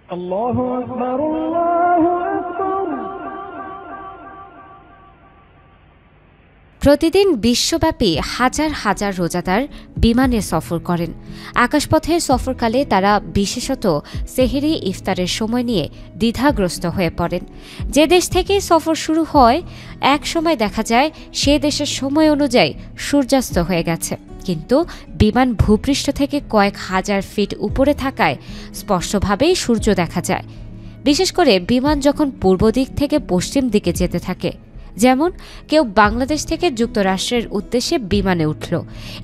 আল্লাহু আকবার, আল্লাহু আকবার। প্রতিদিন বিশ্বব্যাপী হাজার হাজার রোজাদার বিমানে সফর করেন। আকাশপথে সফরকালে তারা বিশেষত সেহরি ইফতারের সময় নিয়ে দ্বিধাগ্রস্ত হয়ে পড়েন। যে দেশ থেকে সফর শুরু হয়, এক সময় দেখা যায় সে দেশের সময় অনুযায়ী সূর্যাস্ত হয়ে গেছে, কিন্তু বিমান ভূপৃষ্ঠ থেকে কয়েক হাজার ফিট উপরে থাকায় স্পষ্টভাবেই সূর্য দেখা যায়। বিশেষ করে বিমান যখন পূর্ব দিক থেকে পশ্চিম দিকে যেতে থাকে, যেমন কেউ বাংলাদেশ থেকে যুক্তরাষ্ট্রের উদ্দেশ্যে বিমানে উঠল।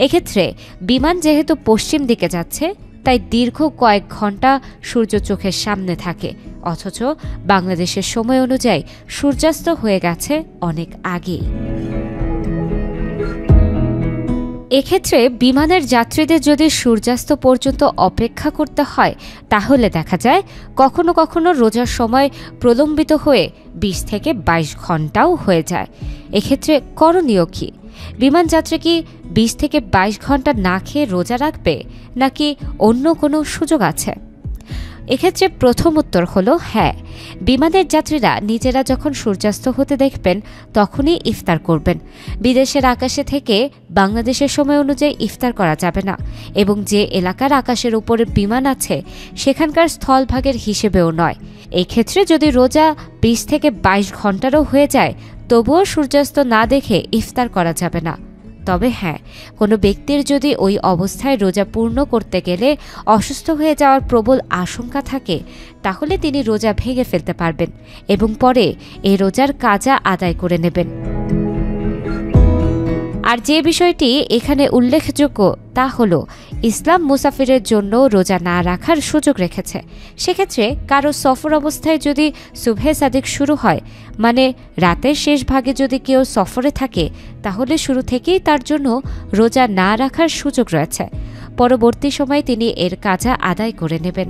এক্ষেত্রে বিমান যেহেতু পশ্চিম দিকে যাচ্ছে, তাই দীর্ঘ কয়েক ঘন্টা সূর্য চোখের সামনে থাকে, অথচ বাংলাদেশের সময় অনুযায়ী সূর্যাস্ত হয়ে গেছে অনেক আগেই। এক্ষেত্রে বিমানের যাত্রীদের যদি সূর্যাস্ত পর্যন্ত অপেক্ষা করতে হয়, তাহলে দেখা যায় কখনো কখনো রোজার সময় প্রলম্বিত হয়ে 20 থেকে 22 ঘন্টাও হয়ে যায়। এক্ষেত্রে করণীয় কি? বিমান যাত্রী কি 20 থেকে 22 ঘন্টা না খেয়ে রোজা রাখবে, নাকি অন্য কোনো সুযোগ আছে? এক্ষেত্রে প্রথম উত্তর হলো হ্যাঁ। বিমানের যাত্রীরা নিজেরা যখন সূর্যাস্ত হতে দেখবেন তখনই ইফতার করবেন। বিদেশের আকাশে থেকে বাংলাদেশের সময় অনুযায়ী ইফতার করা যাবে না, এবং যে এলাকার আকাশের উপরে বিমান আছে সেখানকার স্থলভাগের হিসেবেও নয়। এই ক্ষেত্রে যদি রোজা 20 থেকে 22 ঘন্টারও হয়ে যায়, তবুও সূর্যাস্ত না দেখে ইফতার করা যাবে না। তবে হ্যাঁ, কোনো ব্যক্তির যদি ওই অবস্থায় রোজা পূর্ণ করতে গেলে অসুস্থ হয়ে যাওয়ার প্রবল আশঙ্কা থাকে, তাহলে তিনি রোজা ভেঙে ফেলতে পারবেন এবং পরে এই রোজার কাজা আদায় করে নেবেন। আর যে বিষয়টি এখানে উল্লেখযোগ্য তা হল, ইসলাম মুসাফিরের জন্য রোজা না রাখার সুযোগ রেখেছে। সেক্ষেত্রে কারো সফর অবস্থায় যদি সুবহে সাদিক শুরু হয়, মানে রাতের শেষ ভাগে যদি কেউ সফরে থাকে, তাহলে শুরু থেকেই তার জন্য রোজা না রাখার সুযোগ রয়েছে। পরবর্তী সময়ে তিনি এর কাজা আদায় করে নেবেন।